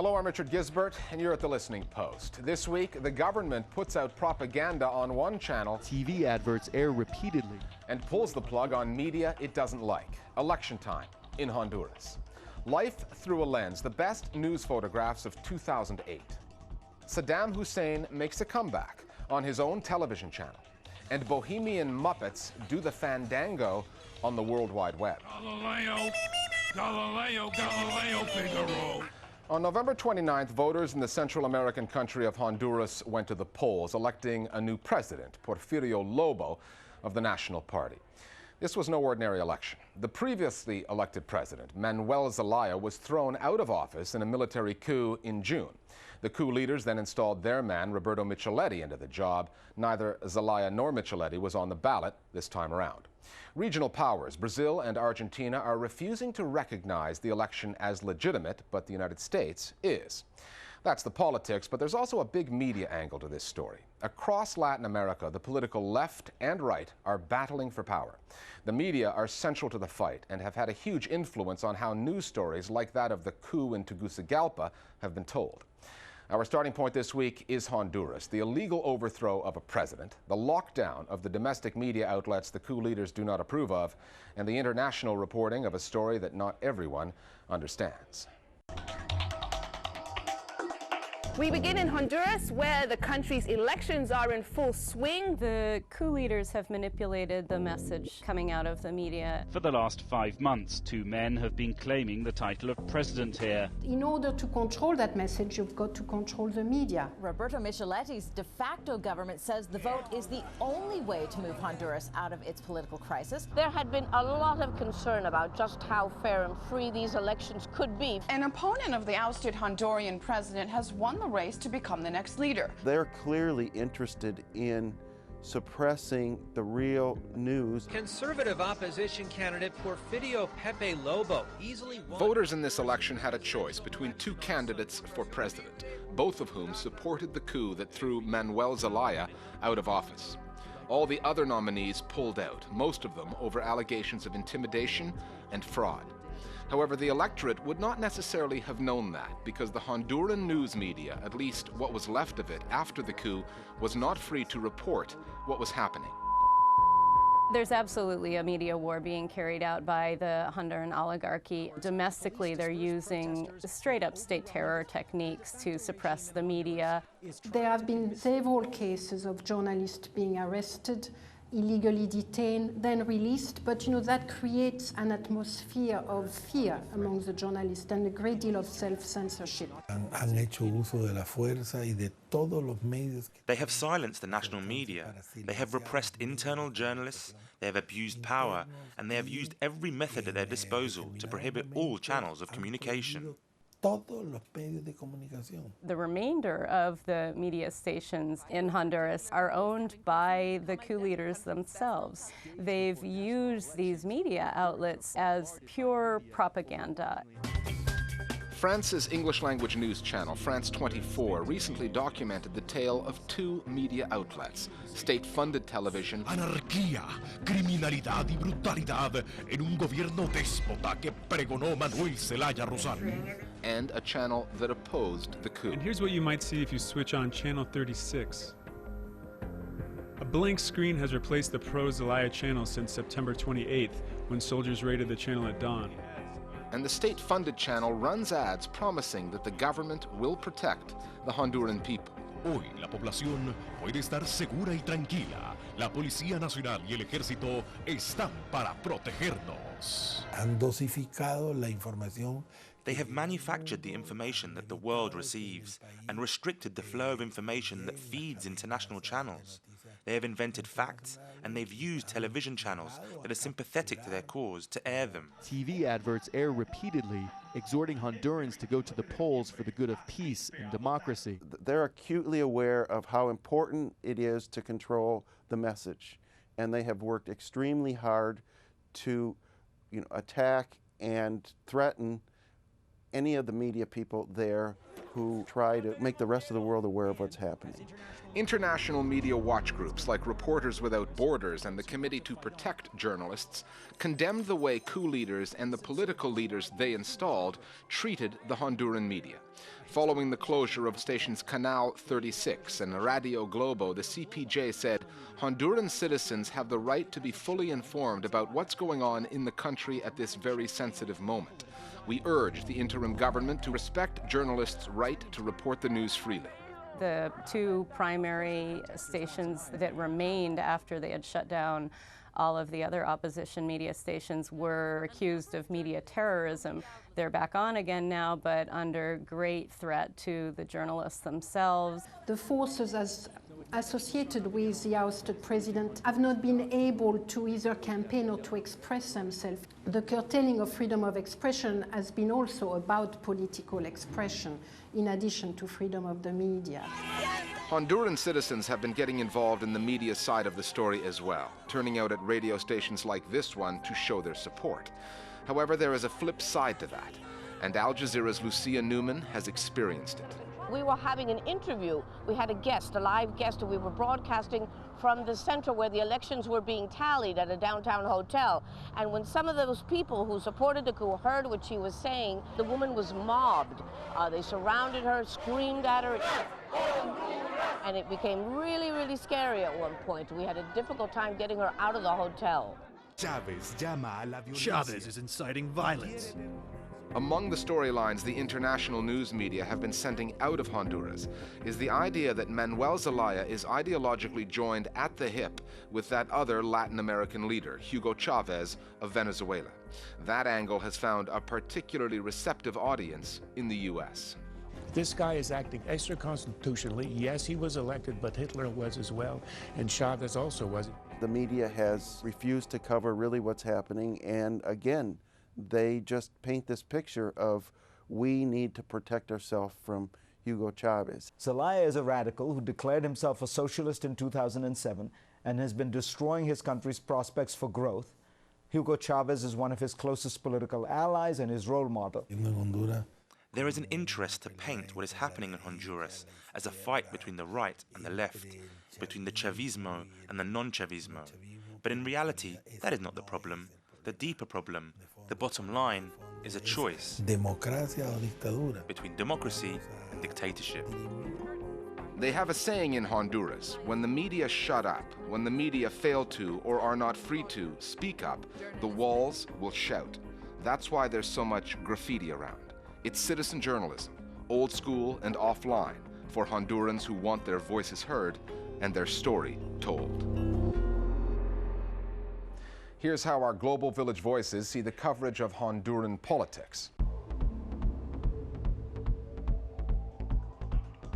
Hello, I'm Richard Gisbert, and you're at The Listening Post. This week, the government puts out propaganda on one channel. TV adverts air repeatedly. And pulls the plug on media it doesn't like. Election time in Honduras. Life through a lens, the best news photographs of 2008. Saddam Hussein makes a comeback on his own television channel. And Bohemian Muppets do the fandango on the World Wide Web. Galileo, Figaro. On November 29th, voters in the Central American country of Honduras went to the polls, electing a new president, Porfirio Lobo, of the National Party. This was no ordinary election. The previously elected president, Manuel Zelaya, was thrown out of office in a military coup in June. The coup leaders then installed their man, Roberto Micheletti, into the job. Neither Zelaya nor Micheletti was on the ballot this time around. Regional powers, Brazil and Argentina, are refusing to recognize the election as legitimate, but the United States is. That's the politics, but there's also a big media angle to this story. Across Latin America, the political left and right are battling for power. The media are central to the fight and have had a huge influence on how news stories like that of the coup in Tegucigalpa have been told. Our starting point this week is Honduras, the illegal overthrow of a president, the lockdown of the domestic media outlets the coup leaders do not approve of, and the international reporting of a story that not everyone understands. We begin in Honduras, where the country's elections are in full swing. The coup leaders have manipulated the message coming out of the media. For the last 5 months, two men have been claiming the title of president here. In order to control that message, you've got to control the media. Roberto Micheletti's de facto government says the vote is the only way to move Honduras out of its political crisis. There had been a lot of concern about just how fair and free these elections could be. An opponent of the ousted Honduran president has won the race to become the next leader. They're clearly interested in suppressing the real news. Conservative opposition candidate Porfirio Pepe Lobo easily won. Voters in this election had a choice between two candidates for president, both of whom supported the coup that threw Manuel Zelaya out of office. All the other nominees pulled out, most of them over allegations of intimidation and fraud. However, the electorate would not necessarily have known that because the Honduran news media, at least what was left of it after the coup, was not free to report what was happening. There's absolutely a media war being carried out by the Honduran oligarchy. Domestically, they're using straight-up state terror techniques to suppress the media. There have been several cases of journalists being arrested, illegally detained, then released, but that creates an atmosphere of fear among the journalists and a great deal of self-censorship. They have silenced the national media, they have repressed internal journalists, they have abused power, and they have used every method at their disposal to prohibit all channels of communication. The remainder of the media stations in Honduras are owned by the coup leaders themselves. They've used these media outlets as pure propaganda. France's English-language news channel, France 24, recently documented the tale of two media outlets, state-funded television Anarquía, criminalidad y brutalidad en un gobierno déspota que pregonó Manuel Zelaya Rosal. and a channel that opposed the coup. And here's what you might see if you switch on channel 36. A blank screen has replaced the pro-Zelaya channel since September 28th, when soldiers raided the channel at dawn. And the state-funded channel runs ads promising that the government will protect the Honduran people. Hoy la población puede estar segura y tranquila. La Policía Nacional y el Ejército están para protegernos. Han dosificado la información. They have manufactured the information that the world receives and restricted the flow of information that feeds international channels. They have invented facts, and they've used television channels that are sympathetic to their cause to air them. TV adverts air repeatedly, exhorting Hondurans to go to the polls for the good of peace and democracy. They're acutely aware of how important it is to control the message, and they have worked extremely hard to, attack and threaten any of the media people there who try to make the rest of the world aware of what's happening. International media watch groups like Reporters Without Borders and the Committee to Protect Journalists condemned the way coup leaders and the political leaders they installed treated the Honduran media. Following the closure of stations Canal 36 and Radio Globo, the CPJ said Honduran citizens have the right to be fully informed about what's going on in the country at this very sensitive moment. We urge the interim government to respect journalists' right to report the news freely. The two primary stations that remained after they had shut down all of the other opposition media stations were accused of media terrorism. They're back on again now, but under great threat to the journalists themselves. The forces associated with the ousted president have not been able to either campaign or to express themselves. The curtailing of freedom of expression has been also about political expression, in addition to freedom of the media. Honduran citizens have been getting involved in the media side of the story as well, turning out at radio stations like this one to show their support. However, there is a flip side to that, and Al Jazeera's Lucia Newman has experienced it. We were having an interview. We had a guest, a live guest, and we were broadcasting from the center where the elections were being tallied at a downtown hotel. And when some of those people who supported the coup heard what she was saying, the woman was mobbed. They surrounded her, screamed at her, and it became really, really scary at one point. We had a difficult time getting her out of the hotel. Chavez is inciting violence. Among the storylines the international news media have been sending out of Honduras is the idea that Manuel Zelaya is ideologically joined at the hip with that other Latin American leader, Hugo Chavez of Venezuela. That angle has found a particularly receptive audience in the U.S. This guy is acting extra-constitutionally. Yes, he was elected, but Hitler was as well, and Chavez also was. The media has refused to cover really what's happening, and again, they just paint this picture of we need to protect ourselves from Hugo Chavez. Zelaya is a radical who declared himself a socialist in 2007 and has been destroying his country's prospects for growth. Hugo Chavez is one of his closest political allies and his role model. There is an interest to paint what is happening in Honduras as a fight between the right and the left, between the Chavismo and the non-Chavismo. But in reality, that is not the problem. The deeper problem, the bottom line, is a choice between democracy and dictatorship. They have a saying in Honduras: when the media shut up, when the media fail to or are not free to speak up, the walls will shout. That's why there's so much graffiti around. It's citizen journalism, old school and offline, for Hondurans who want their voices heard and their story told. Here's how our Global Village Voices see the coverage of Honduran politics.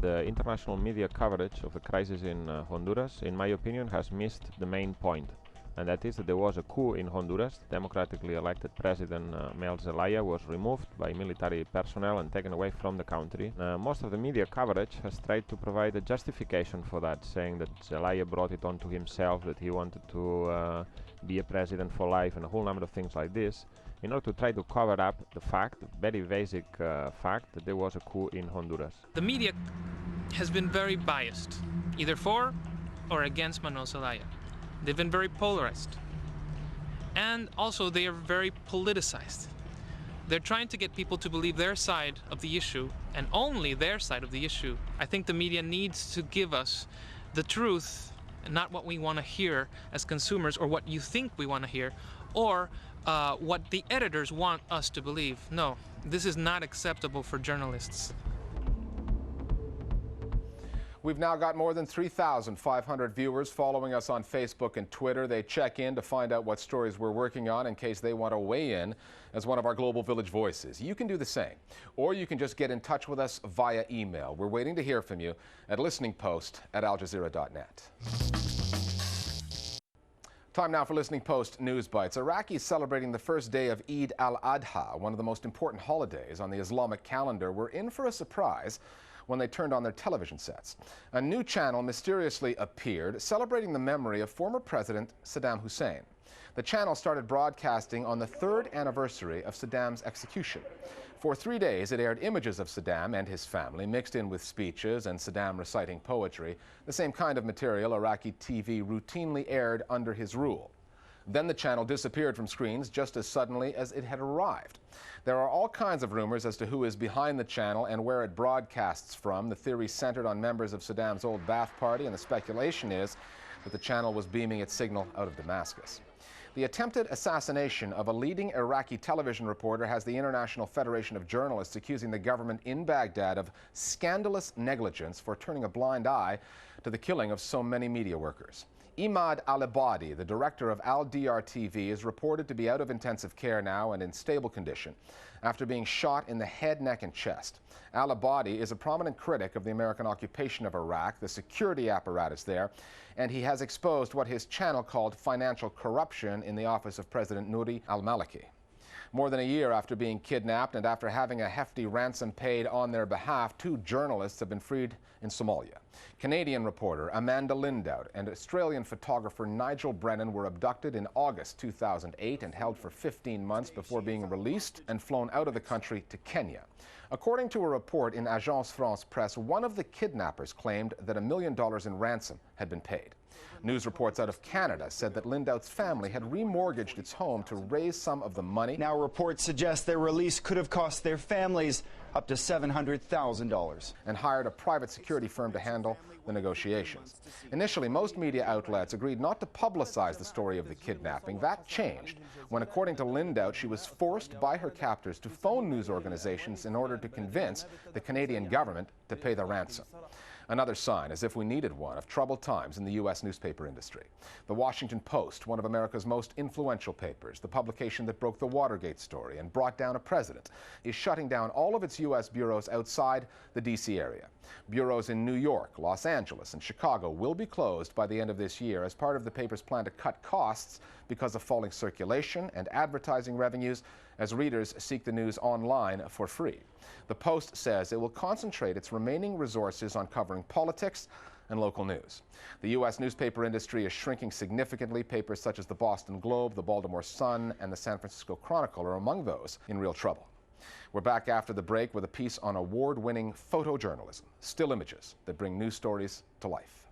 The international media coverage of the crisis in Honduras, in my opinion, has missed the main point. And that is that there was a coup in Honduras. Democratically elected President Manuel Zelaya was removed by military personnel and taken away from the country. Most of the media coverage has tried to provide a justification for that, saying that Zelaya brought it onto himself, that he wanted to be a president for life, and a whole number of things like this, in order to try to cover up the fact, very basic fact, that there was a coup in Honduras. The media has been very biased, either for or against Manuel Zelaya. They've been very polarized. And also they are very politicized. They're trying to get people to believe their side of the issue, and only their side of the issue. I think the media needs to give us the truth, and not what we want to hear as consumers, or what you think we want to hear, or what the editors want us to believe. No, this is not acceptable for journalists. We've now got more than 3,500 viewers following us on Facebook and Twitter. They check in to find out what stories we're working on in case they want to weigh in as one of our Global Village Voices. You can do the same, or you can just get in touch with us via email. We're waiting to hear from you at listeningpost@aljazeera.net. Time now for Listening Post News Bites. Iraqis celebrating the first day of Eid al-Adha, one of the most important holidays on the Islamic calendar, were in for a surprise when they turned on their television sets. A new channel mysteriously appeared, celebrating the memory of former President Saddam Hussein. The channel started broadcasting on the 3rd anniversary of Saddam's execution. For 3 days, it aired images of Saddam and his family, mixed in with speeches and Saddam reciting poetry, the same kind of material Iraqi TV routinely aired under his rule. Then the channel disappeared from screens just as suddenly as it had arrived. There are all kinds of rumors as to who is behind the channel and where it broadcasts from. The theory centered on members of Saddam's old Ba'ath Party, and the speculation is that the channel was beaming its signal out of Damascus. The attempted assassination of a leading Iraqi television reporter has the International Federation of Journalists accusing the government in Baghdad of scandalous negligence for turning a blind eye to the killing of so many media workers. Imad Al-Abadi, the director of Al-Diyar TV, is reported to be out of intensive care now and in stable condition after being shot in the head, neck, and chest. Al-Abadi is a prominent critic of the American occupation of Iraq, the security apparatus there, and he has exposed what his channel called financial corruption in the office of President Nouri al-Maliki. More than a year after being kidnapped and after having a hefty ransom paid on their behalf, 2 journalists have been freed in Somalia. Canadian reporter Amanda Lindau and Australian photographer Nigel Brennan were abducted in August 2008 and held for 15 months before being released and flown out of the country to Kenya. According to a report in Agence France Presse, one of the kidnappers claimed that $1 million in ransom had been paid. News reports out of Canada said that Lindau's family had remortgaged its home to raise some of the money. Now reports suggest their release could have cost their families up to $700,000. And hired a private security firm to handle the negotiations. Initially, most media outlets agreed not to publicize the story of the kidnapping. That changed when, according to Lindau, she was forced by her captors to phone news organizations in order to convince the Canadian government to pay the ransom. Another sign, as if we needed one, of troubled times in the U.S. newspaper industry. The Washington Post, one of America's most influential papers, the publication that broke the Watergate story and brought down a president, is shutting down all of its U.S. bureaus outside the D.C. area. Bureaus in New York, Los Angeles, and Chicago will be closed by the end of this year as part of the paper's plan to cut costs because of falling circulation and advertising revenues as readers seek the news online for free. The Post says it will concentrate its remaining resources on covering politics and local news. The U.S. newspaper industry is shrinking significantly. Papers such as the Boston Globe, the Baltimore Sun, and the San Francisco Chronicle are among those in real trouble. We're back after the break with a piece on award-winning photojournalism, still images that bring news stories to life.